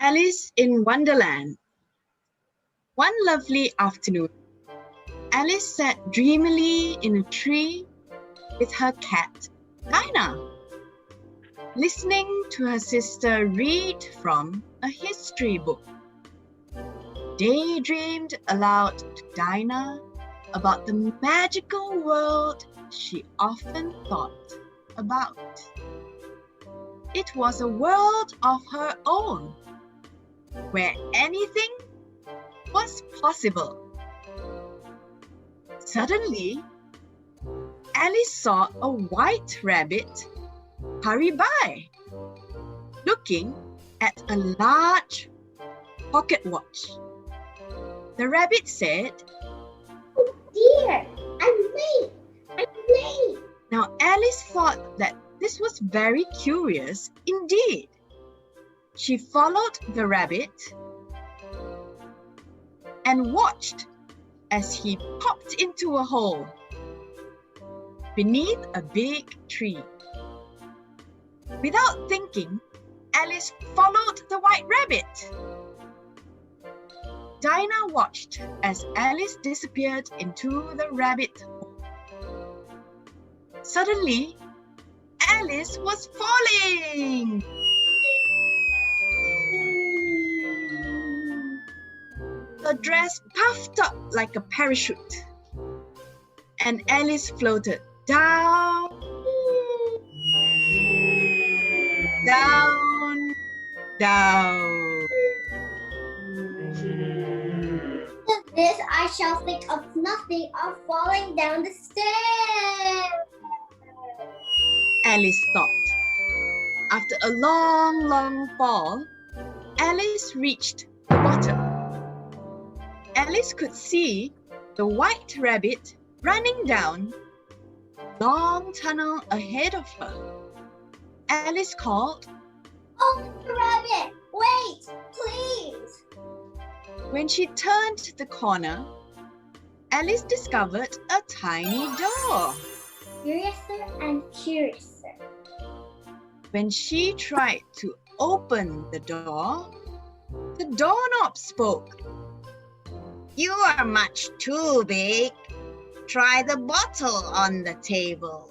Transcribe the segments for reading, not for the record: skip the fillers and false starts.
Alice in Wonderland. One lovely afternoon, Alice sat dreamily in a tree with her cat, Dinah, listening to her sister read from a history book. Daydreamed aloud to Dinah about the magical world she often thought about. It was a world of her own, where anything was possible. Suddenly, Alice saw a white rabbit hurry by, looking at a large pocket watch. The rabbit said, "Oh dear, I'm late! I'm late!" Now Alice thought that this was very curious indeed. She followed the rabbit and watched as he popped into a hole beneath a big tree. Without thinking, Alice followed the white rabbit. Dinah watched as Alice disappeared into the rabbit hole. Suddenly, Alice was falling. Her dress puffed up like a parachute, and Alice floated down, down, down. With this, I shall think of nothing of falling down the stairs. Alice thought. After a long, long fall, Alice reached the bottom. Alice could see the white rabbit running down a long tunnel ahead of her. Alice called, "Oh, Mr. Rabbit, wait, please!" When she turned the corner, Alice discovered a tiny door. Curiouser and curiouser. When she tried to open the doorknob spoke. "You are much too big. Try the bottle on the table."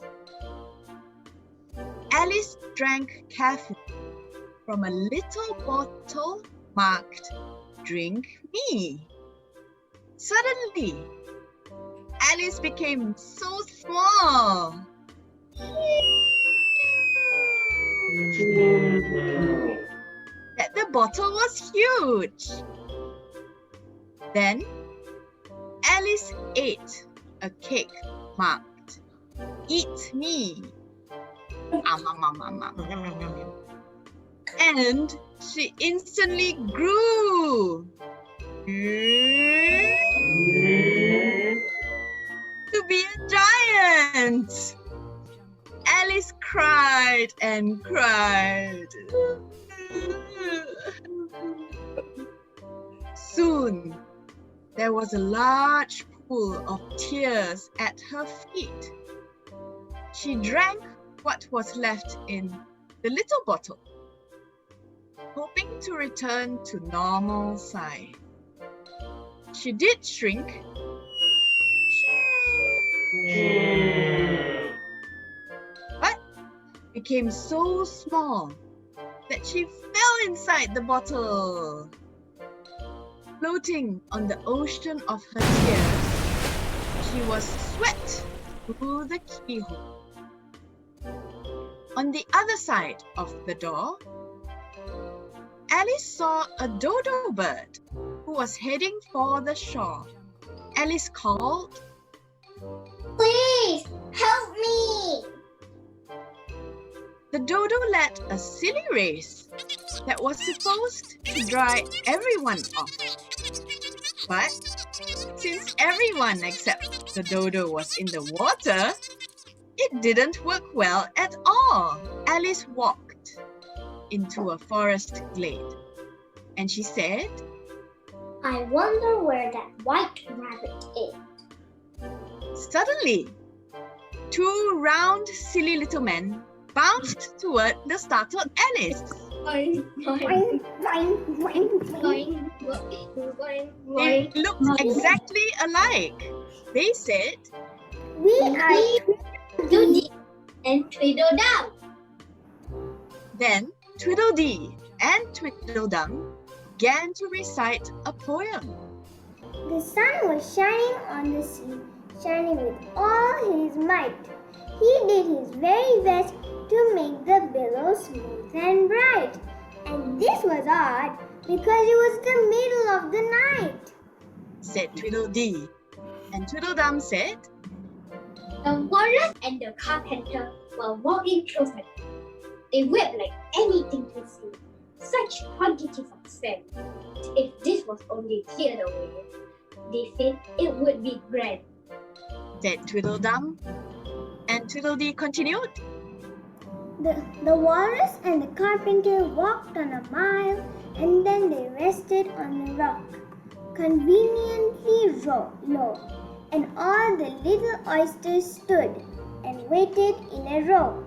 Alice drank carefully from a little bottle marked "Drink me." Suddenly, Alice became so small that the bottle was huge. Then, Alice ate a cake marked "Eat me." And she instantly grew to be a giant. Alice cried and cried. Soon, there was a large pool of tears at her feet. She drank what was left in the little bottle, hoping to return to normal size. She did shrink, but became so small that she fell inside the bottle. Floating on the ocean of her tears, she was swept through the keyhole. On the other side of the door, Alice saw a dodo bird who was heading for the shore. Alice called, "Please, help me!" The dodo led a silly race that was supposed to dry everyone off. But since everyone except the dodo was in the water, it didn't work well at all. Alice walked into a forest glade and she said, "I wonder where that white rabbit is." Suddenly, two round, silly little men bounced toward the startled Alice. They looked exactly alike. They said, We are Tweedledee and Tweedledum. then Tweedledee and Tweedledum began to recite a poem. The sun was shining on the sea, shining with all his might. He did his very best to make the billows smooth and bright. And this was odd because it was the middle of the night, said Tweedledee. And Tweedledum said, the walrus and the carpenter were walking closer. They wept like anything to see. Such quantities of sand. If this was only cleared away, they said it would be grand, said Tweedledum. And Tweedledee continued, The walrus and the carpenter walked on a mile and then they rested on the rock, conveniently low, and all the little oysters stood and waited in a row.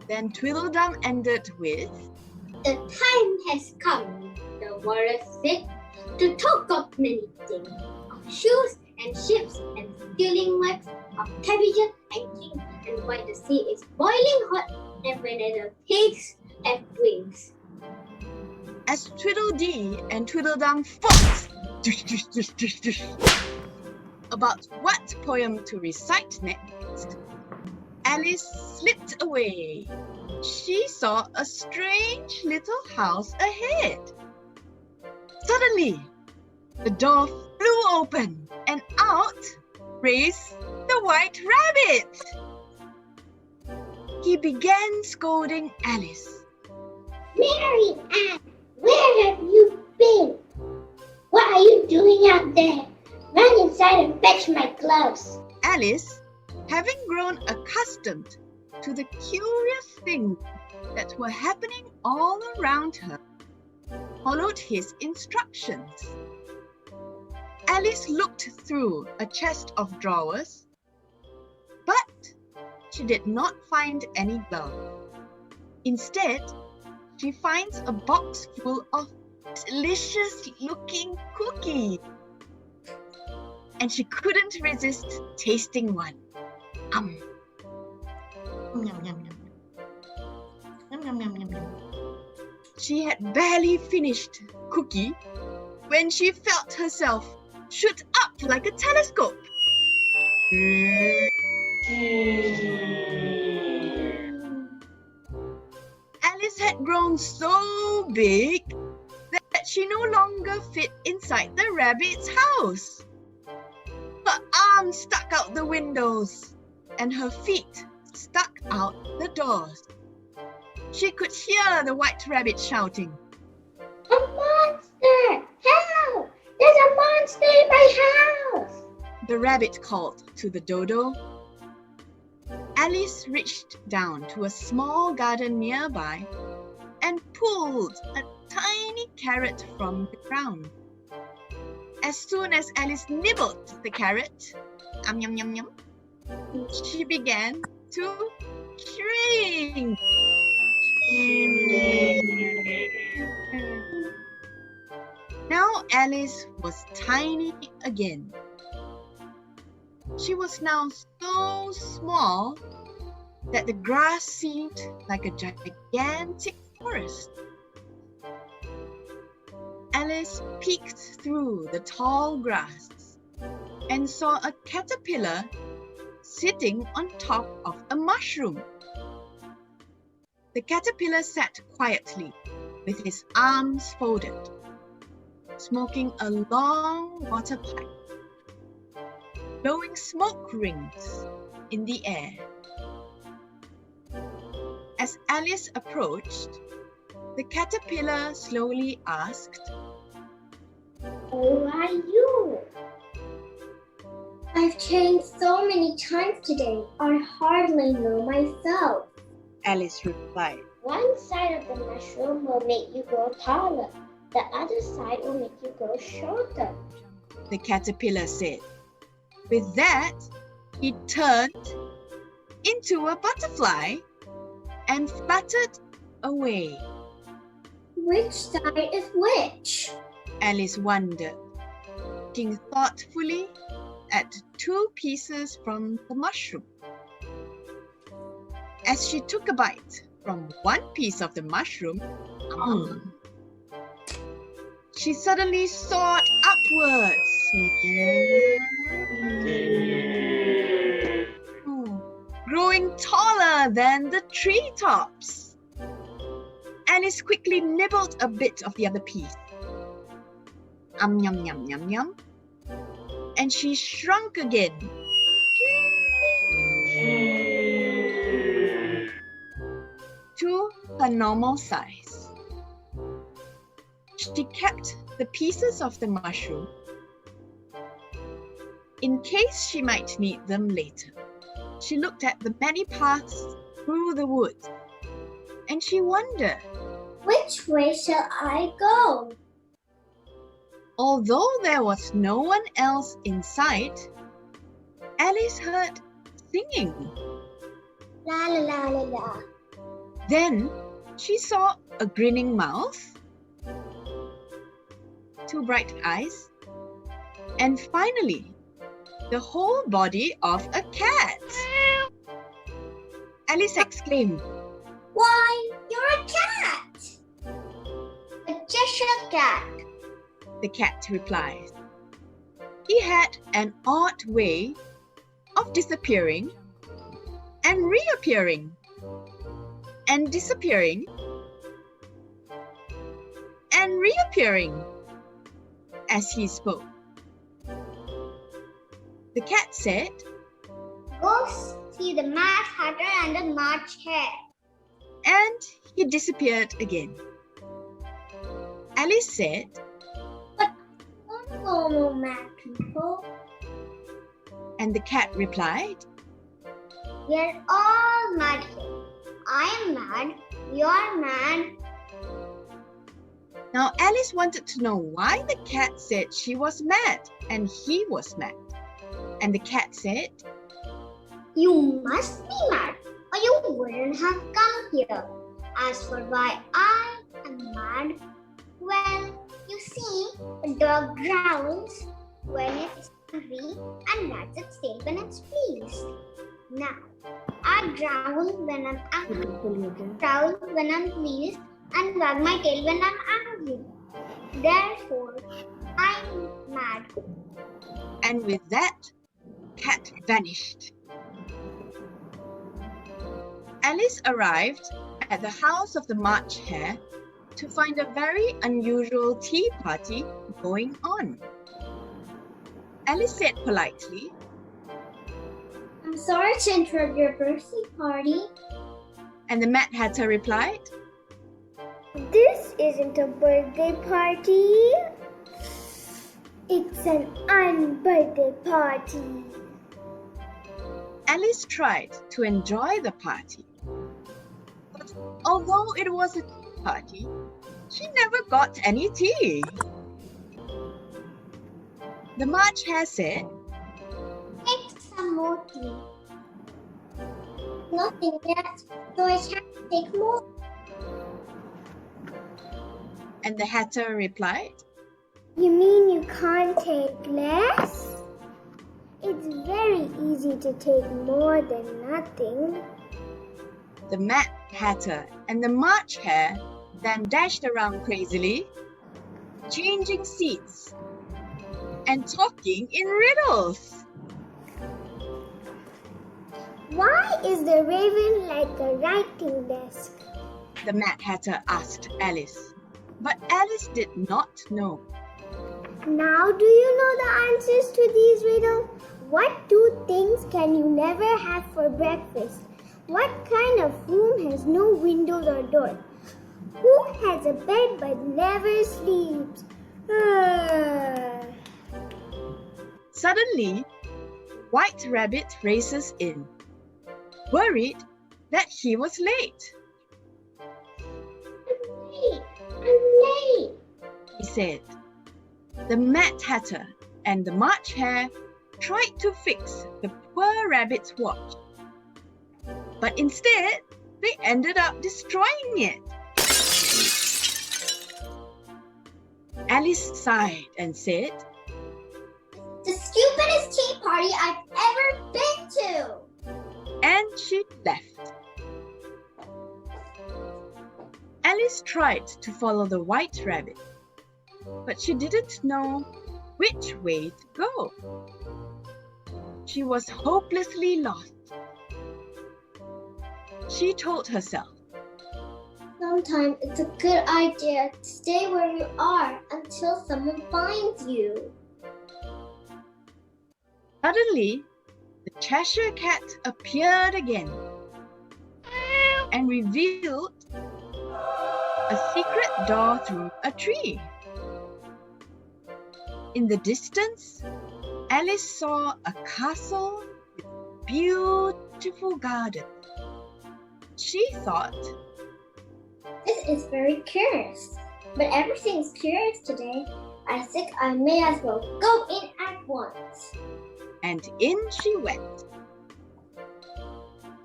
Then Tweedledum ended with, The time has come, the walrus said, to talk of many things, of shoes and ships and stealing wax, of cabbages and kings, and why the sea is boiling hot, and whether the pigs have wings. as Tweedledee and Tweedledum fought about what poem to recite next, Alice slipped away. She saw a strange little house ahead. Suddenly, the door flew open and out raced the White Rabbit. He began scolding Alice. Mary Ann, where have you been? What are you doing out there? Run inside and fetch my gloves. Alice, having grown accustomed to the curious things that were happening all around her, followed his instructions. Alice looked through a chest of drawers, but she did not find any glove. Instead, she finds a box full of delicious-looking cookies, and she couldn't resist tasting one. Yum, yum, yum, yum. Yum, yum, yum, yum, yum. She had barely finished cookie when she felt herself shoot up like a telescope. Alice had grown so big that she no longer fit inside the rabbit's house. Her arms stuck out the windows and her feet stuck out the doors. She could hear the White Rabbit shouting, A monster! Help! There's a monster in my house! the rabbit called to the dodo. Alice reached down to a small garden nearby and pulled a tiny carrot from the ground. As soon as Alice nibbled the carrot, yum yum yum, she began to shrink. Now Alice was tiny again. She was now so small that the grass seemed like a gigantic forest. Alice peeked through the tall grass and saw a caterpillar sitting on top of a mushroom. The caterpillar sat quietly with his arms folded, smoking a long water pipe, blowing smoke rings in the air. As Alice approached, the caterpillar slowly asked, Who are you? I've changed so many times today, I hardly know myself. Alice replied. One side of the mushroom will make you grow taller. The other side will make you grow shorter. The caterpillar said. With that, he turned into a butterfly and fluttered away. Which side is which? Alice wondered, looking thoughtfully at 2 pieces from the mushroom. As she took a bite from one piece of the mushroom, she suddenly soared upwards, growing taller than the treetops. Alice quickly nibbled a bit of the other piece. Yum, yum, yum, yum. And she shrunk again. To her normal size. She kept the pieces of the mushroom in case she might need them later. She looked at the many paths through the woods and she wondered, which way shall I go? Although there was no one else in sight, Alice heard singing. La la la la la. Then she saw a grinning mouth, 2 bright eyes, and finally, the whole body of a cat. Alice exclaimed, Why, you're a cat! A Cheshire cat. The cat replied. He had an odd way of disappearing and reappearing and disappearing and reappearing as he spoke. The cat said, Go see the Mad Hatter and the March Hare. And he disappeared again. Alice said, But don't go no mad people. and the cat replied, We're all mad here. I am mad, you're mad. Now Alice wanted to know why the cat said she was mad and he was mad. And the cat said, You must be mad, or you wouldn't have come here. As for why I am mad, well, you see, a dog growls when it's hungry and wags its tail when it's pleased. Now, I growl when I'm angry, growl when I'm pleased, and wag my tail when I'm angry. Therefore, I'm mad. and with that, cat vanished. Alice arrived at the house of the March Hare to find a very unusual tea party going on. Alice said politely, I'm sorry to interrupt your birthday party. and the Mad Hatter replied, This isn't a birthday party. It's an unbirthday party. Alice tried to enjoy the party. But although it was a tea party, she never got any tea. The March Hare said, Take some more tea. Nothing left, so I can't take more. and the Hatter replied, You mean you can't take less? It's very easy to take more than nothing. The Mad Hatter and the March Hare then dashed around crazily, changing seats and talking in riddles. Why is the raven like a writing desk? The Mad Hatter asked Alice, but Alice did not know. Now do you know the answers to these riddles? What 2 things can you never have for breakfast? What kind of room has no windows or doors? Who has a bed but never sleeps? Suddenly, White Rabbit races in, worried that he was late. I'm late. He said. The Mad Hatter and the March Hare tried to fix the poor rabbit's watch, but instead they ended up destroying it. Alice sighed and said, The stupidest tea party I've ever been to! and she left. Alice tried to follow the white rabbit, but she didn't know which way to go. She was hopelessly lost. She told herself, Sometimes it's a good idea to stay where you are until someone finds you. Suddenly, the Cheshire Cat appeared again and revealed a secret door through a tree. In the distance, Alice saw a castle with beautiful gardens. She thought, This is very curious, but everything's curious today. I think I may as well go in at once. and in she went.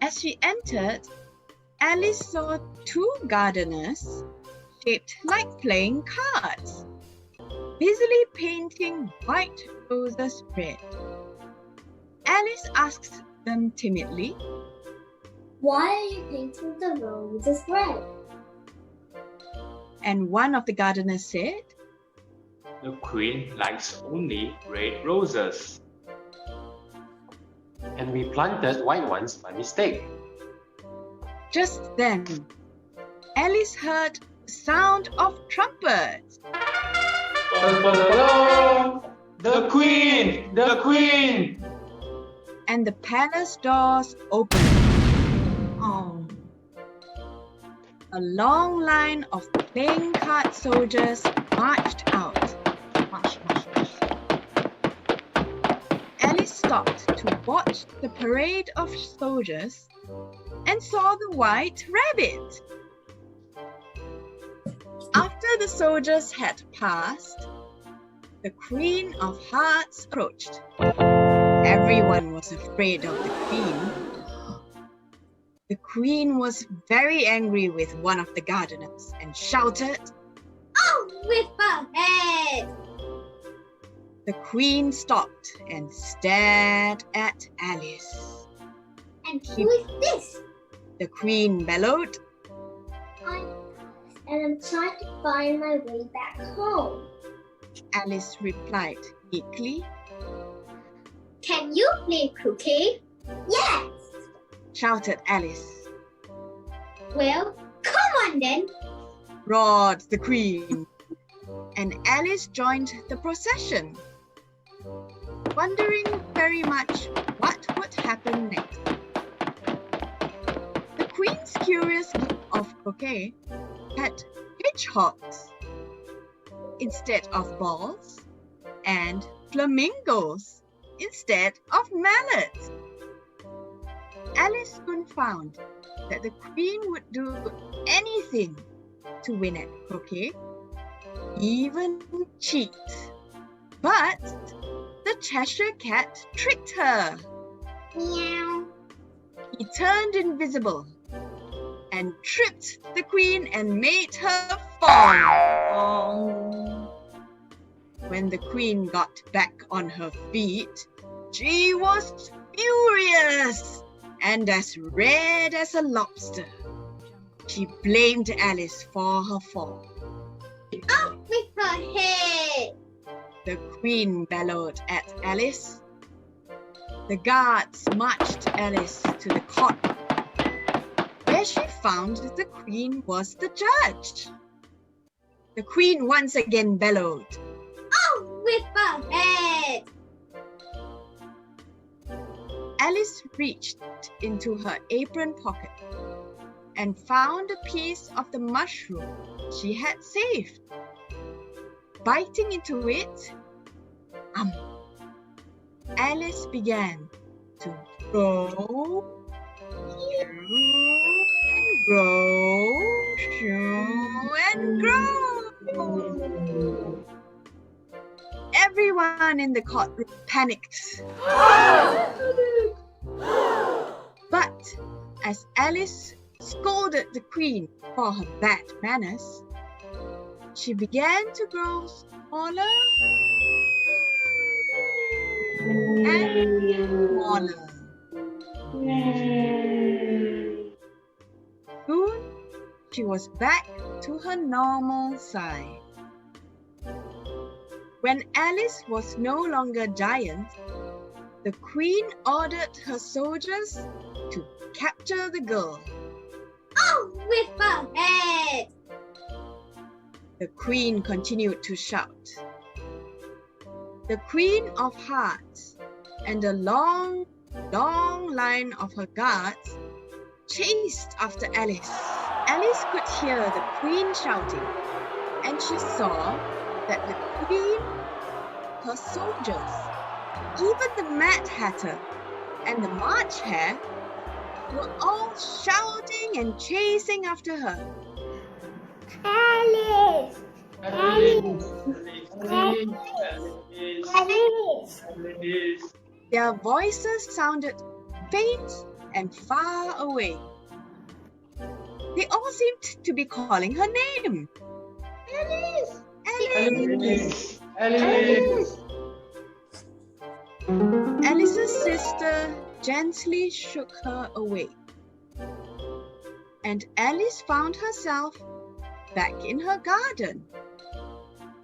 As she entered, Alice saw two gardeners shaped like playing cards, busily painting white roses red. Alice asked them timidly, Why are you painting the roses red? and one of the gardeners said, The queen likes only red roses. And we planted white ones by mistake. Just then, Alice heard the sound of trumpets. The queen! The queen! And the palace doors opened. Oh. A long line of playing card soldiers marched out. March, march, march. Alice stopped to watch the parade of soldiers and saw the white rabbit. After the soldiers had passed, the Queen of Hearts approached. Everyone was afraid of the Queen. The Queen was very angry with one of the gardeners and shouted, Oh, with her head! The Queen stopped and stared at Alice. And who is this? The Queen bellowed, I'm Alice, and I'm trying to find my way back home. Alice replied meekly, Can you play croquet? Yes! shouted Alice. Well, come on then. Roared the Queen, and Alice joined the procession, wondering very much what would happen next. The Queen's curious game of croquet had hedgehogs instead of balls and flamingos instead of mallets. Alice soon found that the Queen would do anything to win at croquet, even cheat. But the Cheshire Cat tricked her. Meow. He turned invisible and tripped the Queen and made her fall. When the Queen got back on her feet, she was furious and as red as a lobster. She blamed Alice for her fall. Off with her head! The Queen bellowed at Alice. The guards marched Alice to the court, where she found the Queen was the judge. The Queen once again bellowed, Off with her head! Alice reached into her apron pocket and found a piece of the mushroom she had saved. Biting into it, Alice began to grow, chew, and grow. Everyone in the courtroom panicked. But as Alice scolded the Queen for her bad manners, She began to grow smaller and smaller. Soon, she was back to her normal size. When Alice was no longer giant, the Queen ordered her soldiers to capture the girl. Off with her head! The Queen continued to shout. The Queen of Hearts and a long line of her guards chased after Alice. Alice could hear the Queen shouting, and she saw that the Queen, her soldiers, even the Mad Hatter and the March Hare were all shouting and chasing after her. Alice! Alice! Alice. Their voices sounded faint and far away. They all seemed to be calling her name. Alice! Alice! Alice. Alice's sister gently shook her away. And Alice found herself back in her garden.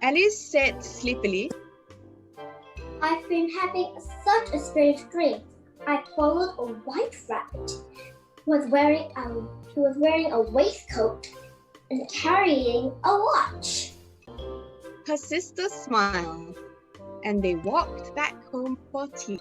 Alice said sleepily, I've been having such a strange dream. I followed a white rabbit who was wearing a waistcoat and carrying a watch. Her sister smiled, and they walked back home for tea.